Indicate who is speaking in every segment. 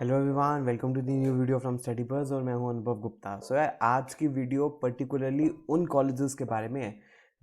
Speaker 1: Hello everyone, welcome to the new video from Study Buzz और मैं हूं अनुभव गुप्ता। यार आज की वीडियो पर्टिकुलरली उन कॉलेजेस के बारे में है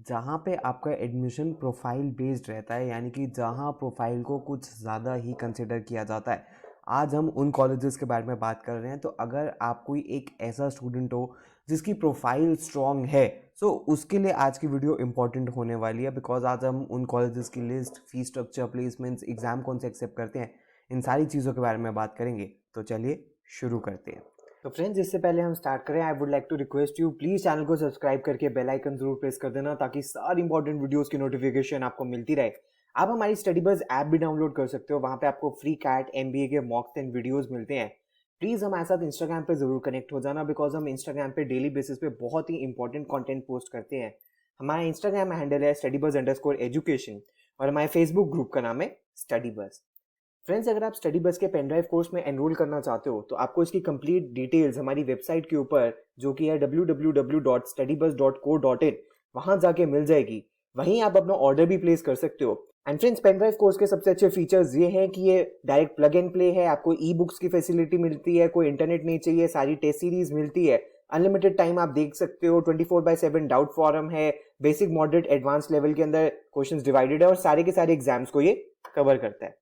Speaker 1: जहां पे आपका एडमिशन प्रोफाइल बेस्ड रहता है, यानी कि जहां प्रोफाइल को कुछ ज़्यादा ही कंसिडर किया जाता है। आज हम उन कॉलेजेस के बारे में बात कर रहे हैं। तो अगर आप कोई एक ऐसा स्टूडेंट हो जिसकी प्रोफाइल स्ट्रॉन्ग है, सो उसके लिए आज की वीडियो इंपॉर्टेंट होने वाली है, बिकॉज आज हम उन कॉलेजेस की list, fee structure, placements, exam कौन से एक्सेप्ट करते हैं, इन सारी चीज़ों के बारे में बात करेंगे। तो चलिए शुरू करते हैं। तो फ्रेंड्स, इससे पहले हम स्टार्ट करें, I would like to request you, please channel को सब्सक्राइब करके बेल आइकन जरूर प्रेस कर देना ताकि सारी इंपॉर्टेंट वीडियोस की नोटिफिकेशन आपको मिलती रहे। आप हमारी स्टडी बज़ ऐप भी डाउनलोड कर सकते हो, वहाँ पे आपको फ्री कैट एमबीए के मॉक्स एंड वीडियोस मिलते हैं। प्लीज़ हमारे साथ इंस्टाग्राम पे जरूर कनेक्ट हो जाना, बिकॉज हम इंस्टाग्राम पे डेली बेसिस पे बहुत ही इंपॉर्टेंट कंटेंट पोस्ट करते हैं। हमारा इंस्टाग्राम हैंडल है StudyBuzz_education और हमारे फेसबुक ग्रुप का नाम है स्टडी बज़। फ्रेंड्स, अगर आप स्टडी बस के पेनड्राइव कोर्स में एनरोल करना चाहते हो तो आपको इसकी कंप्लीट डिटेल्स हमारी वेबसाइट के ऊपर, जो कि है www.studybuzz.co.in, वहां जाके मिल जाएगी। वहीं आप अपना ऑर्डर भी प्लेस कर सकते हो। एंड फ्रेंड्स, पेनड्राइव कोर्स के सबसे अच्छे फीचर्स ये हैं कि ये डायरेक्ट प्लग एंड प्ले है, आपको ई बुक्स की फैसिलिटी मिलती है, कोई इंटरनेट नहीं चाहिए, सारी टेस्ट सीरीज मिलती है, अनलिमिटेड टाइम आप देख सकते हो, 24/7 डाउट फॉरम है, बेसिक, मॉडरेट, एडवांस लेवल के अंदर क्वेश्चंस डिवाइडेड है और सारे के सारे एग्जाम्स को ये कवर करता है।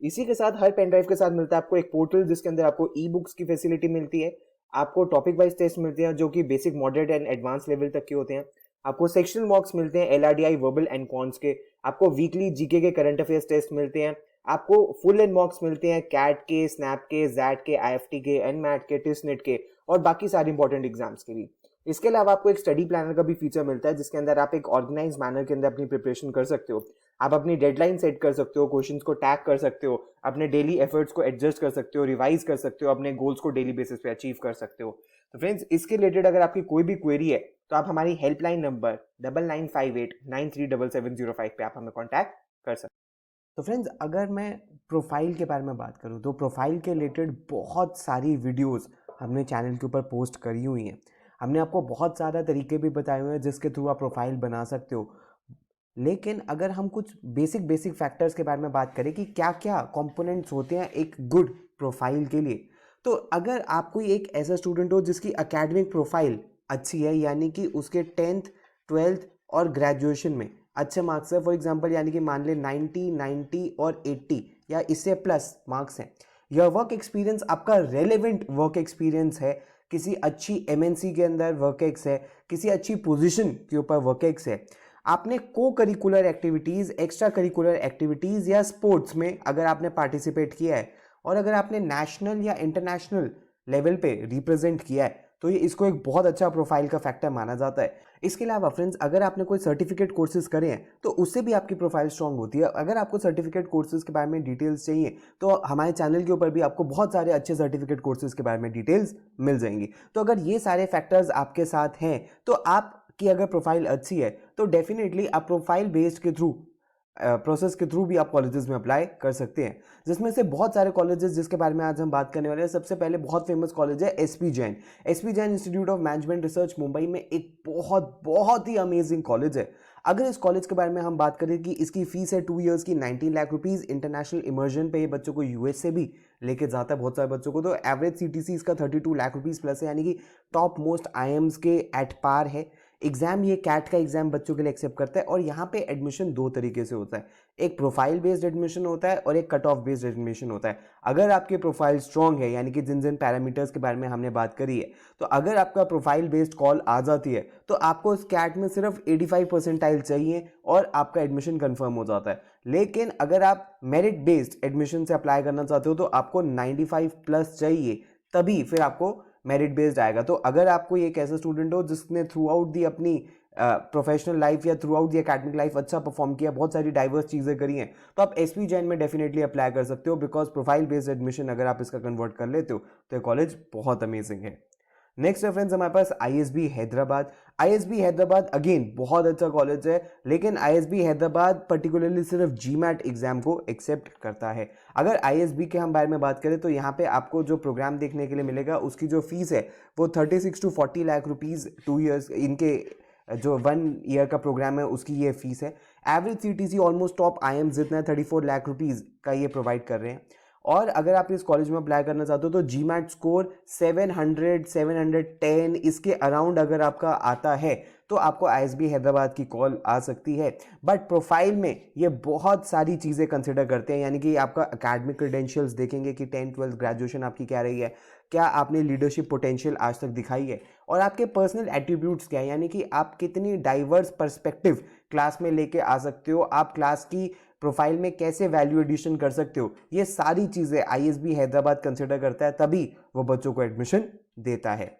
Speaker 1: इसी के साथ हर पेन ड्राइव के साथ मिलता है आपको एक पोर्टल, जिसके अंदर आपको ई बुक्स की फैसिलिटी मिलती है, आपको टॉपिक वाइज टेस्ट मिलते हैं जो कि basic, moderate and advance level तक के होते हैं, आपको सेक्शनल मॉक्स मिलते हैं LRDI, वर्बल एंड कॉन्स के, आपको वीकली जीके के करंट अफेयर्स टेस्ट मिलते हैं, आपको फुल एंड मॉक्स मिलते हैं कैट के, स्नैप के, जैट के, IFT के, एनमैट के, टिस्नेट के और बाकी सारे इंपॉर्टेंट एग्जाम्स के भी। इसके अलावा आपको एक स्टडी प्लानर का भी फीचर मिलता है, जिसके अंदर आप एक ऑर्गेनाइज मैनर के अंदर अपनी प्रिपरेशन कर सकते हो। आप अपनी डेडलाइन सेट कर सकते हो, क्वेश्चंस को टैग कर सकते हो, अपने डेली एफर्ट्स को एडजस्ट कर सकते हो, रिवाइज कर सकते हो, अपने गोल्स को डेली बेसिस पे अचीव कर सकते हो। तो फ्रेंड्स, इसके रिलेटेड अगर आपकी कोई भी क्वेरी है तो आप हमारी हेल्पलाइन नंबर 9958937705 पे आप हमें कॉन्टैक्ट कर सकते हो। तो फ्रेंड्स, अगर मैं प्रोफाइल के बारे में बात करूं तो प्रोफाइल के रिलेटेड बहुत सारी वीडियोस हमने चैनल के ऊपर पोस्ट करी हुई हैं। हमने आपको बहुत सारे तरीके भी बताए हुए हैं जिसके थ्रू आप प्रोफाइल बना सकते हो। लेकिन अगर हम कुछ बेसिक फैक्टर्स के बारे में बात करें कि क्या क्या कंपोनेंट्स होते हैं एक गुड प्रोफाइल के लिए, तो अगर आप कोई एक ऐसा स्टूडेंट हो जिसकी एकेडमिक प्रोफाइल अच्छी है, यानी कि उसके 10th 12th और ग्रेजुएशन में अच्छे मार्क्स है, फॉर एग्जांपल यानी कि मान ले 90 और 80 या इससे प्लस मार्क्स हैं, यह वर्क एक्सपीरियंस आपका रेलेवेंट वर्क एक्सपीरियंस है, किसी अच्छी MNC के अंदर वर्क एक्स है, किसी अच्छी पोजीशन के ऊपर वर्क एक्स है, आपने को curricular activities, extra curricular activities या स्पोर्ट्स में अगर आपने पार्टिसिपेट किया है और अगर आपने नेशनल या इंटरनेशनल लेवल पे रिप्रेजेंट किया है, तो ये इसको एक बहुत अच्छा प्रोफाइल का फैक्टर माना जाता है। इसके अलावा फ्रेंड्स, अगर आपने कोई सर्टिफिकेट कोर्सेज करे हैं तो उससे भी आपकी प्रोफाइल स्ट्रांग होती है। अगर आपको सर्टिफिकेट कोर्सेज के बारे में डिटेल्स चाहिए तो हमारे चैनल के ऊपर भी आपको बहुत सारे अच्छे सर्टिफिकेट कोर्सेज के बारे में डिटेल्स मिल जाएंगी। तो अगर ये सारे फैक्टर्स आपके साथ हैं तो आपकी अगर प्रोफाइल अच्छी है तो डेफिनेटली आप प्रोफाइल बेस्ड के थ्रू प्रोसेस के थ्रू भी आप कॉलेजेस में अप्लाई कर सकते हैं, जिसमें से बहुत सारे कॉलेजेस जिसके बारे में आज हम बात करने वाले हैं। सबसे पहले बहुत फेमस कॉलेज है SP Jain. SP Jain institute of management research Mumbai में एक बहुत ही अमेजिंग कॉलेज है। अगर इस कॉलेज के बारे में हम बात करें कि इसकी फीस है 2 ईयर्स की 19 लाख रुपीज़। इंटरनेशनल इमर्जन पे ये बच्चों को US से भी लेके जाता है, बहुत सारे बच्चों को। तो एवरेज CTC इसका 32 लाख रुपीज़ प्लस है, यानी कि टॉप मोस्ट IIMs के एट पार है। एग्जाम ये कैट का एग्जाम बच्चों के लिए एक्सेप्ट करता है और यहाँ पे एडमिशन दो तरीके से होता है, एक प्रोफाइल बेस्ड एडमिशन होता है और एक कट ऑफ बेस्ड एडमिशन होता है। अगर आपकी प्रोफाइल स्ट्रांग है, यानी कि जिन जिन पैरामीटर्स के बारे में हमने बात करी है, तो अगर आपका प्रोफाइल बेस्ड कॉल आ जाती है तो आपको इस कैट में सिर्फ 85 परसेंटाइल चाहिए और आपका एडमिशन कंफर्म हो जाता है। लेकिन अगर आप मेरिट बेस्ड एडमिशन से अप्लाई करना चाहते हो तो आपको 95 प्लस चाहिए, तभी फिर आपको मेरिट बेस्ड आएगा। तो अगर आप कोई एक ऐसा स्टूडेंट हो जिसने थ्रू आउट दी अपनी प्रोफेशनल लाइफ या through out the academic life अच्छा परफॉर्म किया, बहुत सारी डाइवर्स चीज़ें करी हैं, तो आप SP जैन में डेफिनेटली अप्लाई कर सकते हो, बिकॉज प्रोफाइल बेस्ड एडमिशन अगर आप इसका कन्वर्ट कर लेते हो तो ये कॉलेज बहुत अमेजिंग है। नेक्स्ट है फ्रेंड्स हमारे पास ISB Hyderabad. ISB Hyderabad again बहुत अच्छा कॉलेज है, लेकिन ISB हैदराबाद पर्टिकुलरली सिर्फ GMAT एग्जाम को एक्सेप्ट करता है। अगर ISB के हम बारे में बात करें तो यहाँ पे आपको जो प्रोग्राम देखने के लिए मिलेगा उसकी जो फीस है वो 36 to 40 लाख रुपीज़ 2 ईयर्स, इनके जो 1 ईयर का प्रोग्राम है उसकी ये फीस है। Average CTC almost top IIMs जितना है 34 लाख रुपीज़ का ये प्रोवाइड कर रहे हैं। और अगर आप इस कॉलेज में अप्लाई करना चाहते हो तो जीमैट स्कोर 700 710 इसके अराउंड अगर आपका आता है तो आपको आईएसबी हैदराबाद की कॉल आ सकती है। बट प्रोफाइल में ये बहुत सारी चीज़ें कंसिडर करते हैं, यानी कि आपका एकेडमिक क्रेडेंशियल्स देखेंगे कि 10th 12th ग्रेजुएशन आपकी क्या रही है, क्या आपने लीडरशिप पोटेंशियल आज तक दिखाई है, और आपके पर्सनल एट्रीब्यूट्स क्या है, यानी कि आप कितनी डाइवर्स पर्सपेक्टिव क्लास में लेके आ सकते हो, आप क्लास की प्रोफाइल में कैसे वैल्यू एडिशन कर सकते हो। ये सारी चीज़ें आईएसबी हैदराबाद कंसिडर करता है, तभी वो बच्चों को एडमिशन देता है।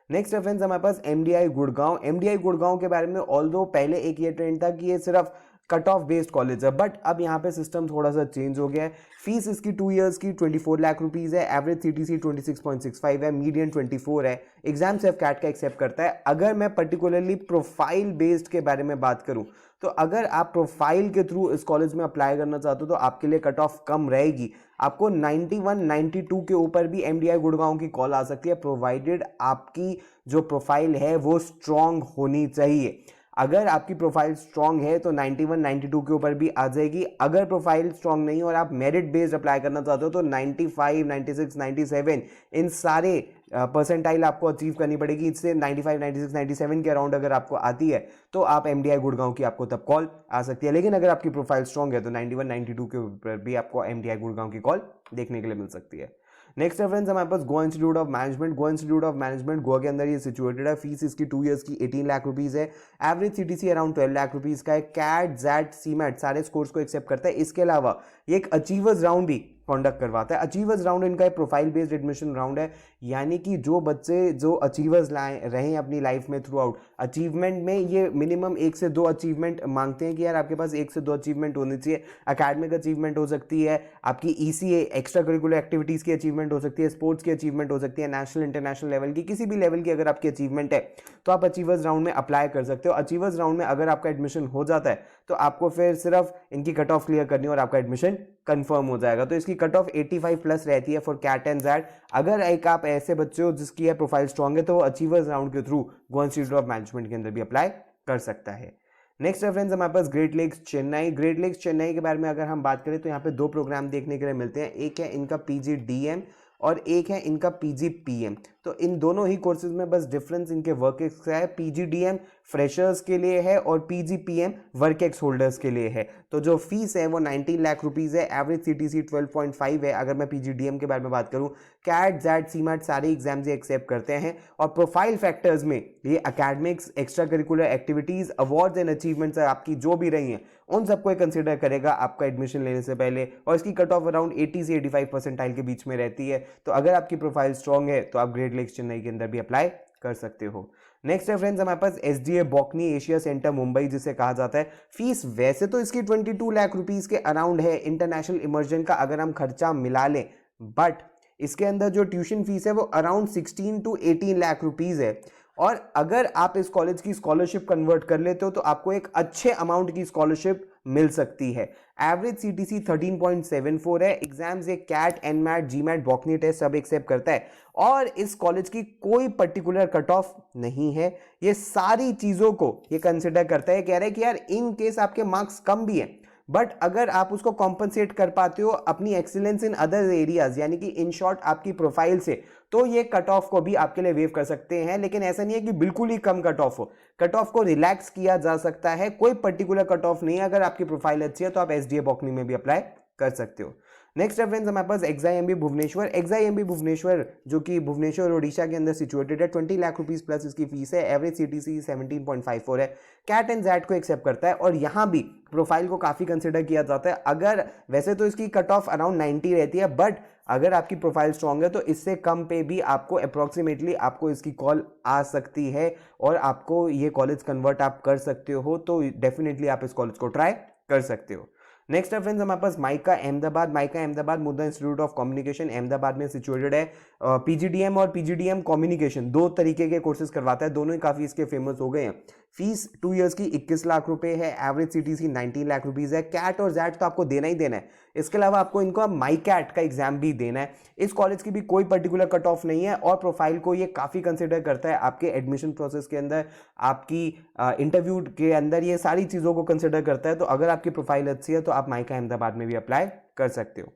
Speaker 1: नेक्स्ट रेफरेंस हमारे पास एमडीआई गुड़गांव। एमडीआई गुड़गांव के बारे में ऑल्दो पहले एक ये ट्रेंड था कि ये सिर्फ कट ऑफ बेस्ड कॉलेज है, बट अब यहाँ पे सिस्टम थोड़ा सा चेंज हो गया है। फीस इसकी 2 इयर्स की 24 लाख रुपीज है, एवरेज सीटीसी 26.65 है, मीडियन 24 है, एग्जाम सिर्फ कैट का एक्सेप्ट करता है। अगर मैं पर्टिकुलरली प्रोफाइल बेस्ड के बारे में बात करूं तो अगर आप प्रोफाइल के थ्रू इस कॉलेज में अप्लाई करना चाहते हो तो आपके लिए कट ऑफ कम रहेगी, आपको 91 92 के ऊपर भी एमडीआई गुड़गांव की कॉल आ सकती है, प्रोवाइडेड आपकी जो प्रोफाइल है वो स्ट्रांग होनी चाहिए। अगर आपकी प्रोफाइल स्ट्रांग है तो 91 92 के ऊपर भी आ जाएगी। अगर प्रोफाइल स्ट्रांग नहीं और आप मेरिट बेस्ड अप्लाई करना चाहते हो तो 95 96 97 इन सारे परसेंटाइल आपको अचीव करनी पड़ेगी। इससे 95 96 97 के अराउंड अगर आपको आती है तो आप एमडीआई गुड़गांव की आपको तब कॉल आ सकती है। लेकिन अगर आपकी प्रोफाइल स्ट्रांग है तो 91 92 के ऊपर भी आपको एमडीआई गुड़गांव की कॉल देखने के लिए मिल सकती है। नेक्स्ट रेफरेंस हमारे पास Goa Institute of Management. Goa Institute of Management Goa के अंदर ये सिचुएटेड है। फीस इसकी 2 इयर्स की 18 लाख रुपीज है, average CTC around 12 lakh rupees का है, कैट जैट सीमैट सारे स्कोर्स को एक्सेप्ट करता है। इसके अलावा ये एक अचीवर्स राउंड भी कंडक्ट करवाता है। अचीवर्स राउंड इनका एक प्रोफाइल बेस्ड एडमिशन राउंड है, यानी कि जो बच्चे जो अचीवर्स लाए रहे हैं अपनी लाइफ में थ्रू आउट, अचीवमेंट में ये मिनिमम 1 से 2 अचीवमेंट मांगते हैं कि यार आपके पास 1 से 2 अचीवमेंट होनी चाहिए। एकेडमिक अचीवमेंट हो सकती है, आपकी ईसीए एक्स्ट्रा करिकुलर एक्टिविटीज़ की अचीवमेंट हो सकती है, स्पोर्ट्स की अचीवमेंट हो सकती है, नेशनल इंटरनेशनल लेवल की किसी भी लेवल की अगर आपकी अचीवमेंट है तो आप अचीवर्स राउंड में अप्लाई कर सकते हो। अचीवर्स राउंड में अगर आपका एडमिशन हो जाता है तो आपको फिर सिर्फ इनकी कट ऑफ क्लियर करनी है और आपका एडमिशन कंफर्म हो जाएगा। तो इसकी कट ऑफ 85 प्लस रहती है फॉर कैट एंड जैट। अगर एक आप ऐसे बच्चे हो जिसकी है प्रोफाइल स्ट्रांग है तो वो अचीवर्स राउंड के through Goa Institute of management के अंदर भी अप्लाई कर सकता है। नेक्स्ट रेफरेंस हमारे पास Great Lakes Chennai. Great Lakes Chennai के बारे में अगर हम बात करें तो यहाँ पे 2 प्रोग्राम देखने के लिए मिलते हैं। एक है इनका पीजीडीएम और एक है इनका पीजीपीएम। तो इन दोनों ही कोर्सेज में बस डिफरेंस इनके वर्क एक्स का है। पीजीडीएम फ्रेशर्स के लिए है और पीजीपीएम वर्क एक्स होल्डर्स के लिए है। तो जो फीस है वो 19 लाख रुपीज है, एवरेज सीटीसी 12.5 है। अगर मैं पीजीडीएम के बारे में बात करूं, कैट जैट सीमैट सारे एग्जाम्स ये एक्सेप्ट करते हैं। और प्रोफाइल फैक्टर्स में ये academics, extra curricular activities, awards and achievements आपकी जो भी रही हैं उन सबको कंसिडर करेगा आपका एडमिशन लेने से पहले। और इसकी कट ऑफ अराउंड 80 से 85 परसेंटाइल के बीच में रहती है। तो अगर आपकी प्रोफाइल स्ट्रांग है तो आप ग्रेट लेक्स चेन्नई के अंदर भी अप्लाई कर सकते हो। नेक्स्ट रेफरेंस हमारे पास एसडीए बॉकनी एशिया सेंटर मुंबई जिसे कहा जाता है। फीस वैसे तो इसकी 22 लाख रुपीस के अराउंड है इंटरनेशनल इमर्जन का अगर हम खर्चा मिला लें, बट इसके अंदर जो ट्यूशन फीस है वो अराउंड 16 to 18 लाख रुपीस है। और अगर आप इस कॉलेज की स्कॉलरशिप कन्वर्ट कर लेते हो तो आपको एक अच्छे अमाउंट की स्कॉलरशिप मिल सकती है। एवरेज सीटीसी 13.74 है, एग्जाम्स ये कैट एनमैट जीमैट बॉकनी टेस्ट सब एक्सेप्ट करता है। और इस कॉलेज की कोई पर्टिकुलर कट ऑफ नहीं है, ये सारी चीजों को ये कंसिडर करता है। कह रहा है कि यार इन केस आपके मार्क्स कम भी हैं बट अगर आप उसको कॉम्पनसेट कर पाते हो अपनी एक्सीलेंस इन अदर एरियाज, यानी कि इन शॉर्ट आपकी प्रोफाइल से, तो ये कट ऑफ को भी आपके लिए वेव कर सकते हैं। लेकिन ऐसा नहीं है कि बिल्कुल ही कम कट ऑफ हो, कट ऑफ को रिलैक्स किया जा सकता है। कोई पर्टिकुलर कट ऑफ नहीं है। अगर आपकी प्रोफाइल अच्छी है तो आप एसडीए बॉकनी में भी अप्लाई कर सकते हो। नेक्स्ट रेफरेंस हमारे पास एक्साईएमबी भुवनेश्वर। एक्साईएमबी भुवनेश्वर जो कि भुवनेश्वर ओडिशा के अंदर सिचुएटेड है, 20 लाख रुपीस प्लस इसकी फीस है, एवरेज सीटीसी 17.54 है, कैट एंड जैट को एक्सेप्ट करता है। और यहाँ भी प्रोफाइल को काफी कंसिडर किया जाता है। अगर वैसे तो इसकी कट ऑफ अराउंड 90 रहती है, बट अगर आपकी प्रोफाइल स्ट्रांग है तो इससे कम पे भी आपको अप्रोक्सीमेटली आपको इसकी कॉल आ सकती है और आपको ये कॉलेज कन्वर्ट आप कर सकते हो। तो डेफिनेटली आप इस कॉलेज को ट्राई कर सकते हो। नेक्स्ट है फ्रेंड्स हमारे पास माइका अहमदाबाद। माइका अहमदाबाद मुद्दा इंस्टीट्यूट ऑफ कम्युनिकेशन अहमदाबाद में सिचुएटेड है। पीजीडीएम और पीजीडीएम कम्युनिकेशन 2 तरीके के कोर्सेज करवाता है, दोनों ही काफी इसके फेमस हो गए हैं। फीस 2 इयर्स की 21 लाख रुपए है, एवरेज सीटीसी 19 लाख रुपीज है। कैट और जैट तो आपको देना ही देना है, इसके अलावा आपको इनको माई कैट का एग्जाम भी देना है। इस कॉलेज की भी कोई पर्टिकुलर कट ऑफ नहीं है और प्रोफाइल को ये काफी कंसिडर करता है आपके एडमिशन प्रोसेस के अंदर, आपकी इंटरव्यू के अंदर, ये सारी चीजों को कंसिडर करता है। तो अगर आपकी प्रोफाइल अच्छी है तो आप माइका अहमदाबाद में भी अप्लाई कर सकते हो।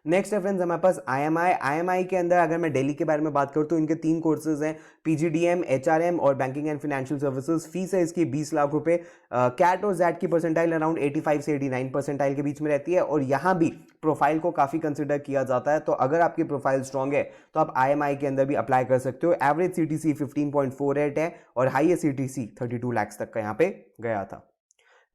Speaker 1: नेक्स्ट है फ्रेंड्स हमारे पास IMI के अंदर अगर मैं दिल्ली के बारे में बात करूँ तो इनके 3 कोर्सेज हैं, PGDM, HRM और banking and financial services. Fees है इसकी 20 लाख रुपए। कैट और जैट की परसेंटाइल अराउंड 85 से 89 परसेंटाइल के बीच में रहती है और यहाँ भी प्रोफाइल को काफी कंसिडर किया जाता है। तो अगर आपकी प्रोफाइल स्ट्रांग है तो आप IMI के अंदर भी अप्लाई कर सकते हो। एवरेज CTC 15.48 है और हाईएस्ट CTC 32 लाख तक का यहाँ पे गया था।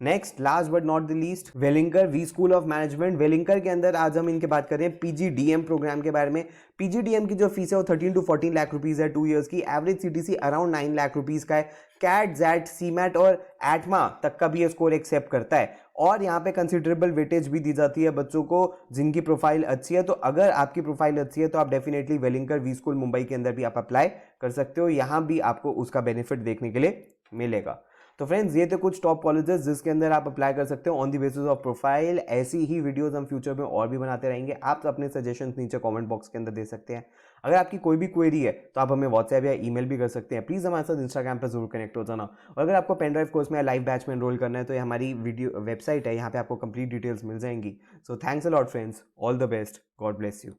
Speaker 1: Next last but not the least Welingkar We School of Management. Welingkar के अंदर आज हम इनके बात कर रहे हैं PGDM प्रोग्राम के बारे में। PGDM की जो फीस है वो 13 to 14 लाख रुपीज है 2 इयर्स की। Average CTC around 9 lakh rupees का है। कैट जैट सीमैट और एटमा तक का भी ये स्कोर एक्सेप्ट करता है और यहाँ पे कंसिडरेबल वेटेज भी दी जाती है बच्चों को जिनकी प्रोफाइल अच्छी है। तो अगर आपकी प्रोफाइल अच्छी है तो आप डेफिनेटली वेलिंकर वी स्कूल मुंबई के अंदर भी आप अप्लाई कर सकते हो। यहाँ भी आपको उसका बेनिफिट देखने के लिए मिलेगा। तो फ्रेंड्स ये थे कुछ टॉप कॉलेजेस जिसके अंदर आप अप्लाई कर सकते हो on the basis of profile. ऐसी ही वीडियोस हम फ्यूचर में और भी बनाते रहेंगे। आप अपने सजेशंस नीचे कमेंट बॉक्स के अंदर दे सकते हैं। अगर आपकी कोई भी क्वेरी है तो आप हमें व्हाट्सएप या ईमेल भी कर सकते हैं। प्लीज़ हमारे साथ इंस्टाग्राम पर जरूर कनेक्ट हो जाना। और अगर आपको पेन ड्राइव कोर्स में या लाइव बैच में एनरोल करना है तो ये हमारी वीडियो वेबसाइट है, यहाँ पे आपको कंप्लीट डिटेल्स मिल जाएंगी। So thanks a lot friends, all the best, God bless you.